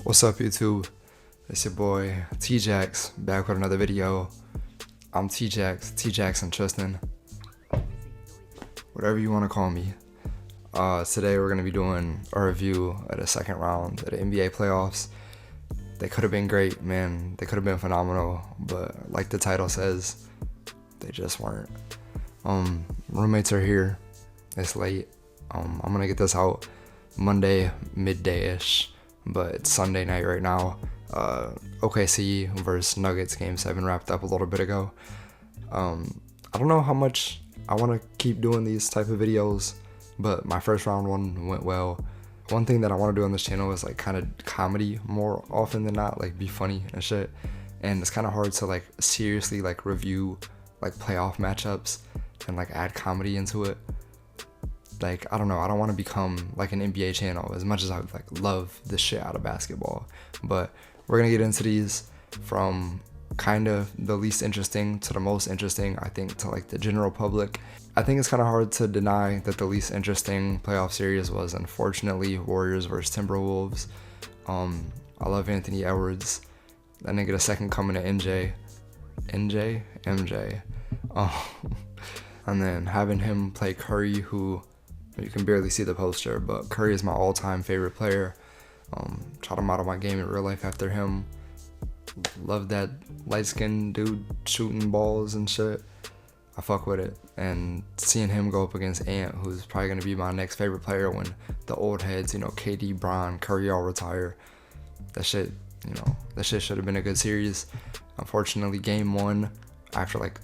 What's up, YouTube? It's your boy TeeJax back with another video. I'm TeeJax, TeeJaxson Tristan, whatever you want to call me. Today we're gonna be doing a review of the second round of the NBA playoffs. They could have been great, man. They could have been phenomenal, but like the title says, they just weren't. Roommates are here. It's late. I'm gonna get this out Monday midday-ish, but it's Sunday night right now. OKC versus Nuggets game 7 wrapped up a little bit ago. I don't know how much I want to keep doing these type of videos, but my first round one went well. One thing that I want to do on this channel is like kind of comedy more often than not, like be funny and shit. And it's kind of hard to like seriously like review like playoff matchups and like add comedy into it. Like, I don't know, I don't want to become like an NBA channel as much as I would like love the shit out of basketball. But we're gonna get into these from kind of the least interesting to the most interesting, I think, to like the general public. I think it's kind of hard to deny that the least interesting playoff series was unfortunately Warriors versus Timberwolves. I love Anthony Edwards. That nigga the second coming to MJ. And then having him play Curry, who you can barely see the poster, but Curry is my all-time favorite player. Try to model my game in real life after him. Love that light-skinned dude shooting balls and shit. I fuck with it. And seeing him go up against Ant, who's probably going to be my next favorite player when the old heads, KD, Bron, Curry all retire. That shit should have been a good series. Unfortunately, game 1, after like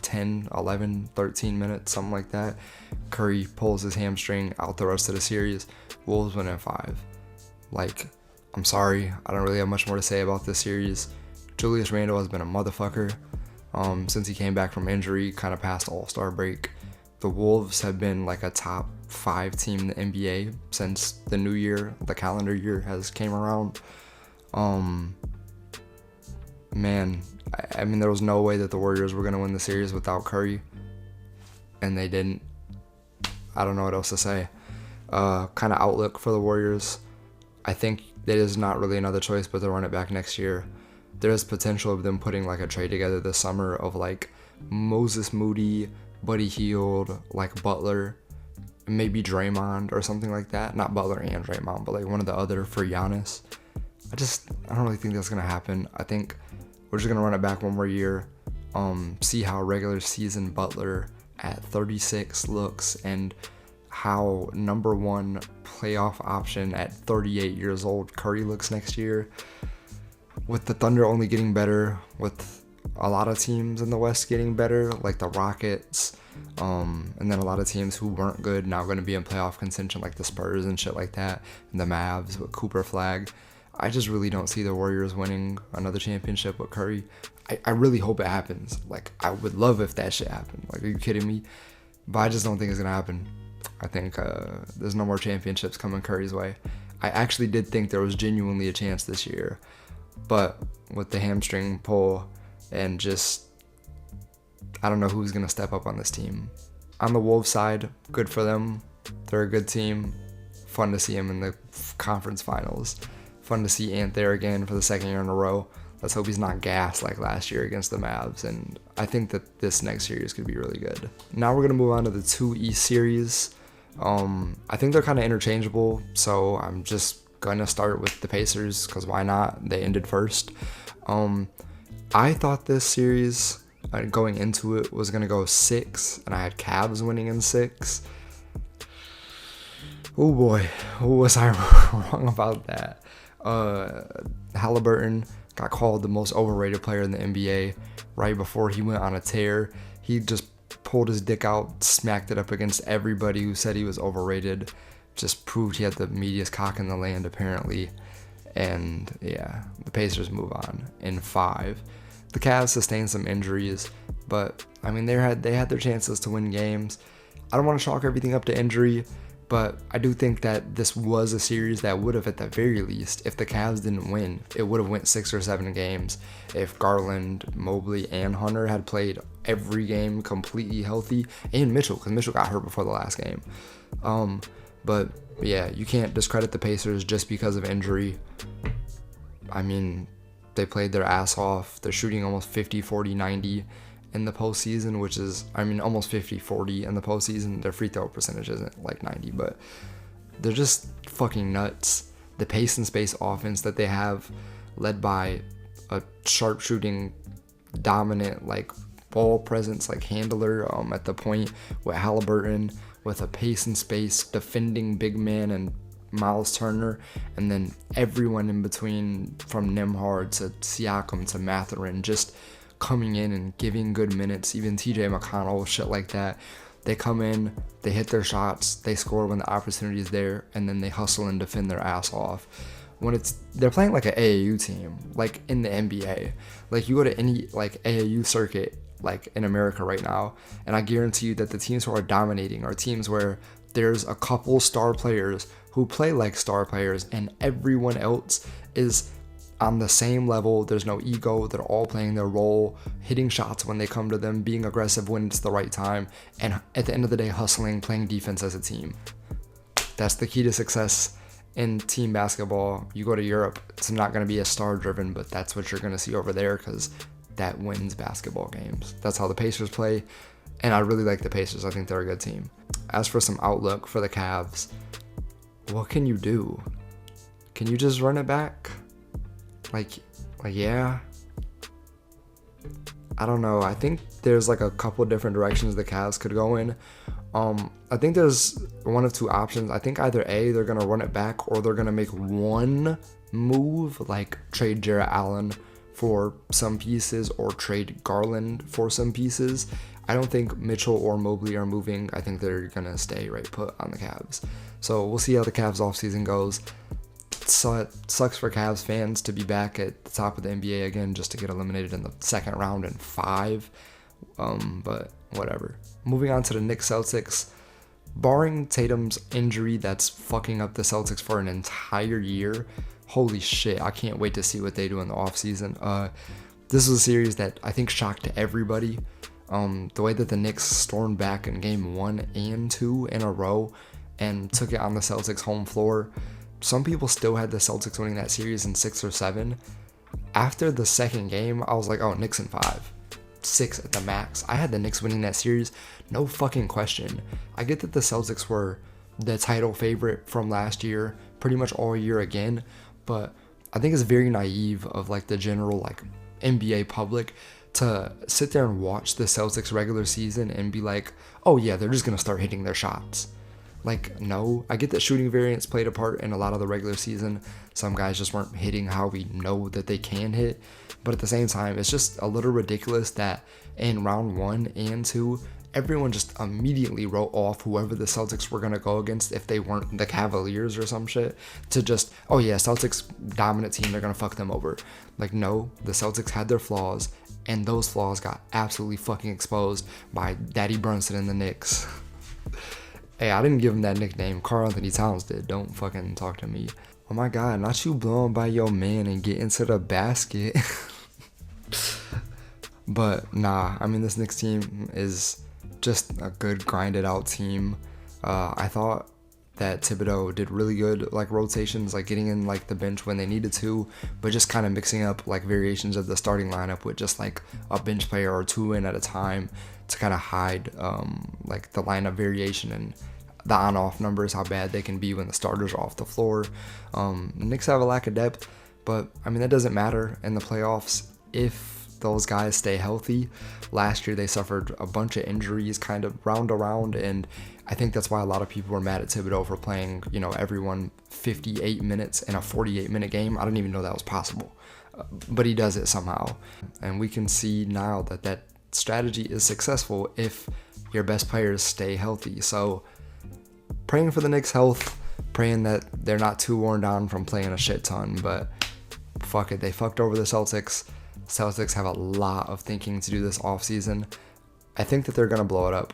10, 11, 13 minutes, something like that, Curry pulls his hamstring out the rest of the series. Wolves win in 5. Like, I'm sorry, I don't really have much more to say about this series. Julius Randle has been a motherfucker since he came back from injury, kind of past All-Star break. The Wolves have been like a top 5 team in the NBA since the new year, the calendar year has came around. Man, I mean, there was no way that the Warriors were going to win the series without Curry, and they didn't. I don't know what else to say. Kind of outlook for the Warriors, I think there is not really another choice but to run it back next year. There is potential of them putting like a trade together this summer of like Moses Moody, Buddy Hield, like Butler, maybe Draymond or something like that. Not Butler and Draymond, but like one of the other for Giannis. I don't really think that's going to happen. I think we're just going to run it back one more year, see how regular season Butler at 36 looks, and how number 1 playoff option at 38 years old Curry looks next year. With the Thunder only getting better, with a lot of teams in the West getting better, like the Rockets, and then a lot of teams who weren't good now going to be in playoff contention, like the Spurs and shit like that, and the Mavs with Cooper Flag. I just really don't see the Warriors winning another championship with Curry. I really hope it happens. Like, I would love if that shit happened. Like, are you kidding me? But I just don't think it's going to happen. I think there's no more championships coming Curry's way. I actually did think there was genuinely a chance this year. But with the hamstring pull and just, I don't know who's going to step up on this team. On the Wolves side, good for them. They're a good team. Fun to see them in the conference finals. Fun to see Ant there again for the second year in a row. Let's hope he's not gassed like last year against the Mavs. And I think that this next series could be really good. Now we're going to move on to the 2 East series. I think they're kind of interchangeable. So I'm just going to start with the Pacers because why not? They ended first. I thought this series going into it was going to go 6. And I had Cavs winning in 6. Oh boy. Was I wrong about that? Halliburton got called the most overrated player in the NBA right before he went on a tear. He just pulled his dick out, smacked it up against everybody who said he was overrated. Just proved he had the meatiest cock in the land, apparently. And yeah, the Pacers move on in 5. The Cavs sustained some injuries, but I mean, they had their chances to win games. I don't want to chalk everything up to injury, but I do think that this was a series that would have, at the very least, if the Cavs didn't win, it would have went 6 or 7 games if Garland, Mobley, and Hunter had played every game completely healthy, and Mitchell, because Mitchell got hurt before the last game. But yeah, you can't discredit the Pacers just because of injury. I mean, they played their ass off. They're shooting almost 50, 40, 90 in the postseason, which is, I mean, almost 50, 40 in the postseason. Their free throw percentage isn't like 90, but they're just fucking nuts. The pace and space offense that they have, led by a sharpshooting, dominant, like, ball presence, like, handler at the point with Halliburton, with a pace and space defending big man and Miles Turner, and then everyone in between, from Nembhard to Siakam to Mathurin, just coming in and giving good minutes. Even TJ McConnell, shit like that. They come in, they hit their shots, they score when the opportunity is there, and then they hustle and defend their ass off. When they're playing like an AAU team, like in the NBA. Like, you go to any like AAU circuit, like in America right now, and I guarantee you that the teams who are dominating are teams where there's a couple star players who play like star players, and everyone else is on the same level. There's no ego. They're all playing their role, hitting shots when they come to them, being aggressive when it's the right time, and at the end of the day, hustling, playing defense as a team. That's the key to success in team basketball. You go to Europe, it's not going to be as star driven, but that's what you're going to see over there, because that wins basketball games. That's how the Pacers play, and I really like the Pacers. I think they're a good team. As for some outlook for the Cavs, what can you do? Can you just run it back? Like yeah. I don't know. I think there's like a couple different directions the Cavs could go in. I think there's one of two options. I think either A, they're gonna run it back, or they're gonna make one move, like trade Jarrett Allen for some pieces, or trade Garland for some pieces. I don't think Mitchell or Mobley are moving. I think they're going to stay right put on the Cavs. So we'll see how the Cavs offseason goes. So it sucks for Cavs fans to be back at the top of the NBA again, just to get eliminated in the second round in 5. But whatever. Moving on to the Knicks Celtics. Barring Tatum's injury that's fucking up the Celtics for an entire year, holy shit, I can't wait to see what they do in the offseason. This was a series that I think shocked everybody. The way that the Knicks stormed back in game 1 and 2 in a row and took it on the Celtics home floor. Some people still had the Celtics winning that series in 6 or 7. After the second game, I was like, oh, Knicks in 5. 6 at the max. I had the Knicks winning that series, no fucking question. I get that the Celtics were the title favorite from last year, pretty much all year again, but I think it's very naive of like the general like NBA public to sit there and watch the Celtics regular season and be like, oh yeah, they're just going to start hitting their shots. Like, no, I get that shooting variance played a part in a lot of the regular season. Some guys just weren't hitting how we know that they can hit. But at the same time, it's just a little ridiculous that in round 1 and 2, everyone just immediately wrote off whoever the Celtics were going to go against if they weren't the Cavaliers or some shit, to just, oh yeah, Celtics dominant team, they're going to fuck them over. Like, no, the Celtics had their flaws, and those flaws got absolutely fucking exposed by Daddy Brunson and the Knicks. Hey, I didn't give him that nickname. Karl Anthony Towns did. Don't fucking talk to me. Oh my god, not you blowing by your man and get into the basket. But nah, I mean, this Knicks team is just a good grinded out team. I thought that Thibodeau did really good like rotations, like getting in like the bench when they needed to, but just kind of mixing up like variations of the starting lineup with just like a bench player or 2 in at a time to kind of hide like the lineup variation and the on-off numbers, how bad they can be when the starters are off the floor. Knicks have a lack of depth, but I mean that doesn't matter in the playoffs if those guys stay healthy. Last year they suffered a bunch of injuries kind of round around, and I think that's why a lot of people were mad at Thibodeau for playing, you know, everyone 58 minutes in a 48-minute game. I didn't even know that was possible, but he does it somehow, and we can see now that that strategy is successful if your best players stay healthy. So praying for the Knicks' health, praying that they're not too worn down from playing a shit ton, but fuck it, they fucked over the Celtics. Celtics have a lot of thinking to do this offseason. I think that they're going to blow it up.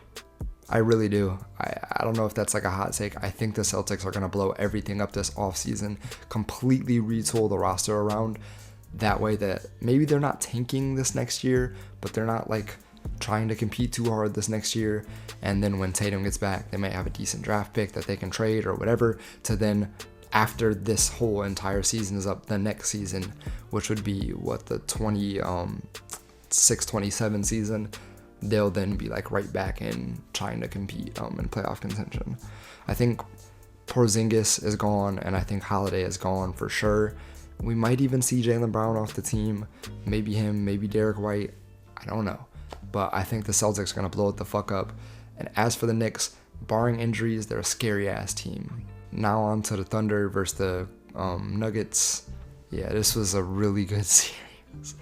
I really do. I don't know if that's like a hot take. I think the Celtics are going to blow everything up this offseason, completely retool the roster around that way that maybe they're not tanking this next year, but they're not like trying to compete too hard this next year, and then when Tatum gets back, they might have a decent draft pick that they can trade or whatever to then, after this whole entire season is up, the next season, which would be the 26-27 season, they'll then be like right back in trying to compete in playoff contention. I think Porzingis is gone, and I think Holiday is gone for sure. We might even see Jaylen Brown off the team, maybe him, maybe Derek White, I don't know. But I think the Celtics are going to blow it the fuck up. And as for the Knicks, barring injuries, they're a scary-ass team. Now on to the Thunder versus the Nuggets. Yeah, this was a really good series.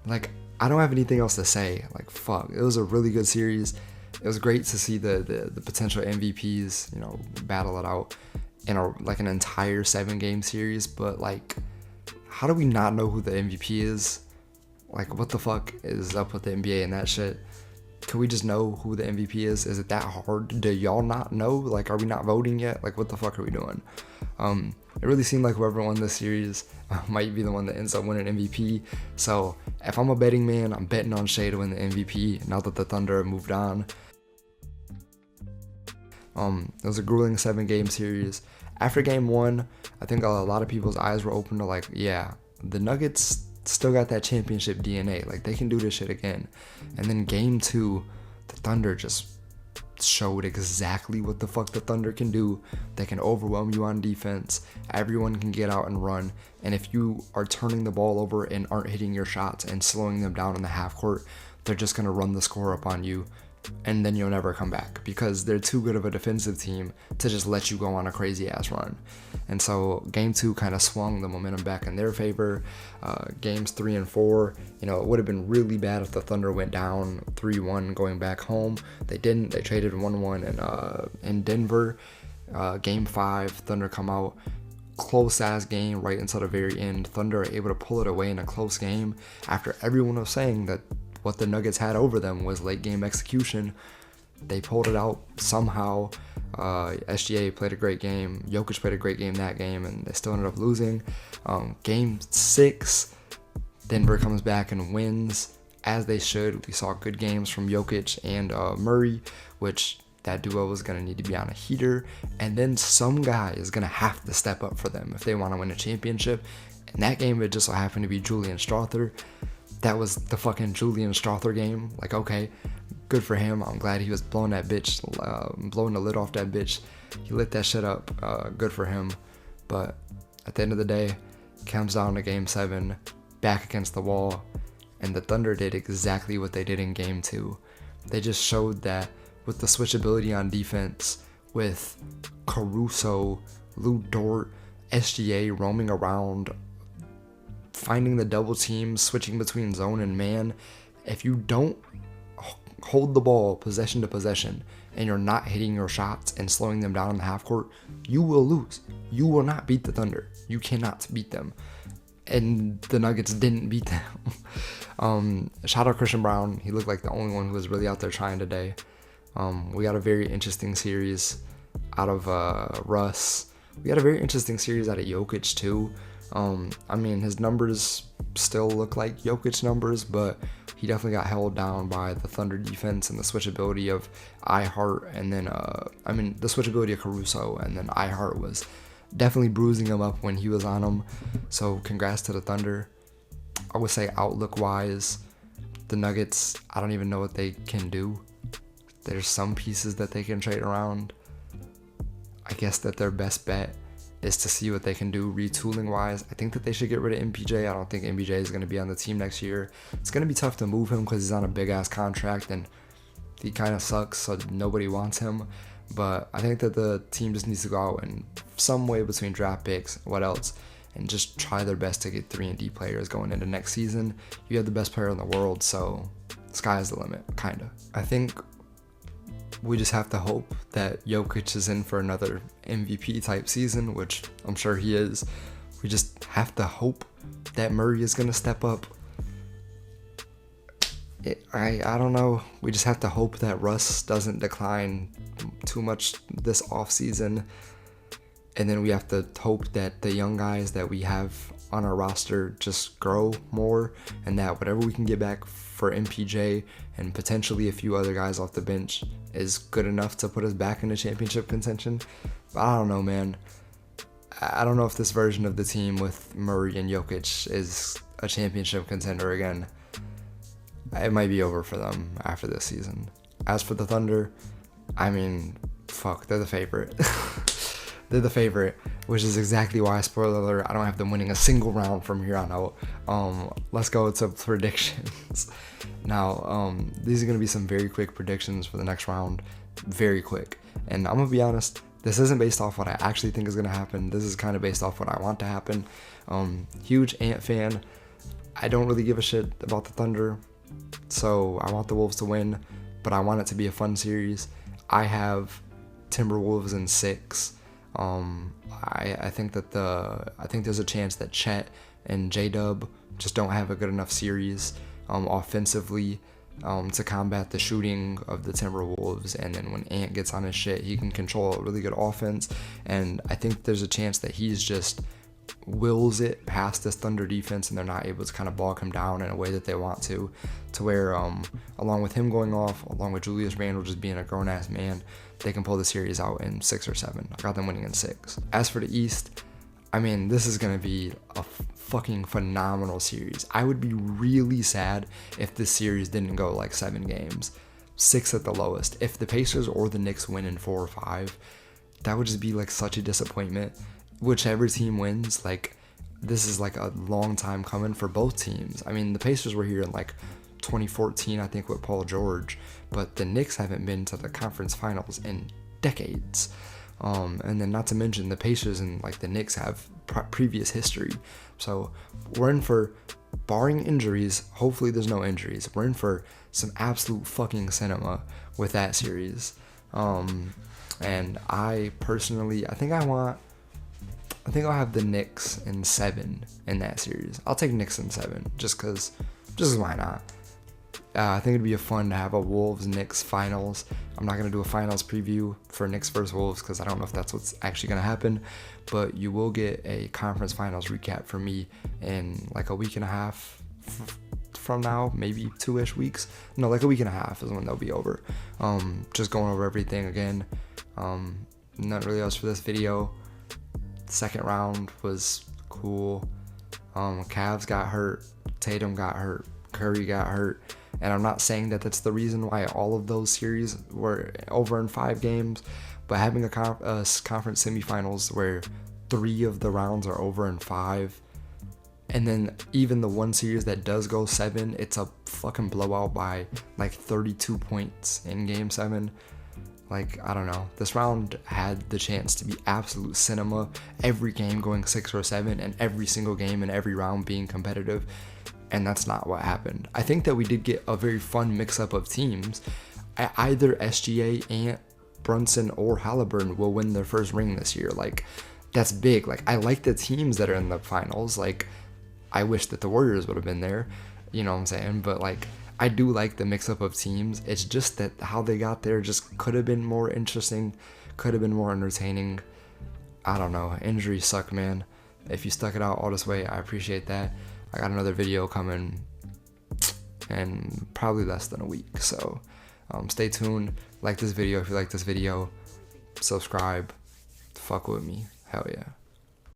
Like, I don't have anything else to say. Like, fuck. It was a really good series. It was great to see the potential MVPs, battle it out in an entire 7-game series. But, like, how do we not know who the MVP is? Like, what the fuck is up with the NBA and that shit? Can we just know who the MVP is? Is it that hard? Do y'all not know? Like, are we not voting yet? Like, what the fuck are we doing? It really seemed like whoever won this series might be the one that ends up winning MVP. So, if I'm a betting man, I'm betting on Shea to win the MVP now that the Thunder have moved on. It was a grueling 7-game series. After game 1, I think a lot of people's eyes were open to like, yeah, the Nuggets still got that championship DNA. Like, they can do this shit again. And then game 2, the Thunder just showed exactly what the fuck the Thunder can do. They can overwhelm you on defense. Everyone can get out and run. And if you are turning the ball over and aren't hitting your shots and slowing them down in the half court, they're just going to run the score up on you. And then you'll never come back because they're too good of a defensive team to just let you go on a crazy ass run. And so game 2 kind of swung the momentum back in their favor. Games 3 and 4, it would have been really bad if the Thunder went down 3-1 going back home. They didn't. They traded 1-1 in Denver. Game 5, Thunder come out. Close ass game right until the very end. Thunder are able to pull it away in a close game after everyone was saying that what the Nuggets had over them was late game execution. They pulled it out somehow. SGA played a great game. Jokic played a great game that game, and they still ended up losing. Game 6, Denver comes back and wins, as they should. We saw good games from Jokic and Murray, which that duo was going to need to be on a heater. And then some guy is going to have to step up for them if they want to win a championship. And that game, it just so happened to be Julian Strawther. That was the fucking Julian Strawther game. Like, okay, good for him. I'm glad he was blowing that bitch, blowing the lid off that bitch. He lit that shit up. Good for him. But at the end of the day, it comes down to game 7, back against the wall. And the Thunder did exactly what they did in game 2. They just showed that with the switchability on defense, with Caruso, Lou Dort, SGA roaming around, finding the double teams, switching between zone and man. If you don't hold the ball possession to possession and you're not hitting your shots and slowing them down in the half court, you will lose. You will not beat the Thunder. You cannot beat them. And the Nuggets didn't beat them. Shout out Christian Brown. He looked like the only one who was really out there trying today. We got a very interesting series out of Russ. We got a very interesting series out of Jokic too. His numbers still look like Jokic numbers, but he definitely got held down by the Thunder defense and the switchability of iHeart, and then the switchability of Caruso, and then iHeart was definitely bruising him up when he was on him. So congrats to the Thunder. I would say outlook wise, the Nuggets, I don't even know what they can do. There's some pieces that they can trade around. I guess that their best bet is to see what they can do retooling wise. I think that they should get rid of MPJ. I don't think MPJ is going to be on the team next year. It's going to be tough to move him because he's on a big ass contract and he kind of sucks, so nobody wants him. But I think that the team just needs to go out and some way between draft picks, what else, and just try their best to get 3-and-D players going into next season. You have the best player in the world, so sky's the limit, kind of. I think we just have to hope that Jokic is in for another MVP type season, which I'm sure he is. We just have to hope that Murray is going to step up. I don't know. We just have to hope that Russ doesn't decline too much this offseason. And then we have to hope that the young guys that we have on our roster just grow more, and that whatever we can get back for MPJ and potentially a few other guys off the bench is good enough to put us back into championship contention. But I don't know, man. I don't know if this version of the team with Murray and Jokic is a championship contender again. It might be over for them after this season. As for the Thunder, I mean, fuck, they're the favorite. They're the favorite, which is exactly why, spoiler alert, I don't have them winning a single round from here on out. Let's go to predictions. Now, these are going to be some very quick predictions for the next round. Very quick. And I'm going to be honest, this isn't based off what I actually think is going to happen. This is kind of based off what I want to happen. Huge Ant fan. I don't really give a shit about the Thunder, so I want the Wolves to win, but I want it to be a fun series. I have Timberwolves in 6. I think there's a chance that Chet and J-Dub just don't have a good enough series offensively to combat the shooting of the Timberwolves, and then when Ant gets on his shit, he can control a really good offense, and I think there's a chance that he's just wills it past this Thunder defense and they're not able to kind of bog him down in a way that they want to where along with him going off, along with Julius Randle just being a grown-ass man, they can pull the series out in 6 or 7. I got them winning in 6. As for the East, I mean, this is going to be a fucking phenomenal series. I would be really sad if this series didn't go like 7 games. 6 at the lowest. If the Pacers or the Knicks win in 4 or 5, that would just be like such a disappointment. Whichever team wins, like, this is like a long time coming for both teams. I mean, the Pacers were here in like 2014, I think, with Paul George, but the Knicks haven't been to the conference finals in decades. And then not to mention the Pacers and like the Knicks have previous history. So we're in for, barring injuries, hopefully there's no injuries, we're in for some absolute fucking cinema with that series. And I personally, I think I'll have the Knicks in 7 in that series. I'll take Knicks in 7 just cause why not? I think it'd be fun to have a Wolves-Knicks finals. I'm not going to do a finals preview for Knicks versus Wolves because I don't know if that's what's actually going to happen, but you will get a conference finals recap from me in like a week and a half from now, maybe 2-ish weeks. No, like a week and a half is when they'll be over. Just going over everything again. Not really else for this video. Second round was cool. Cavs got hurt, Tatum got hurt, Curry got hurt, and I'm not saying that that's the reason why all of those series were over in 5 games, but having a conference semifinals where 3 of the rounds are over in 5, and then even the one series that does go 7, it's a fucking blowout by like 32 points in game 7. Like, I don't know. This round had the chance to be absolute cinema. Every game going 6 or 7, and every single game and every round being competitive. And that's not what happened. I think that we did get a very fun mix-up of teams. Either SGA, Ant, Brunson, or Halliburton will win their first ring this year. Like, that's big. Like, I like the teams that are in the finals. Like, I wish that the Warriors would have been there. You know what I'm saying? But, like, I do like the mix-up of teams. It's just that how they got there just could have been more interesting, could have been more entertaining. I don't know. Injuries suck, man. If you stuck it out all this way, I appreciate that. I got another video coming in probably less than a week. So stay tuned. Like this video if you like this video. Subscribe. Fuck with me. Hell yeah.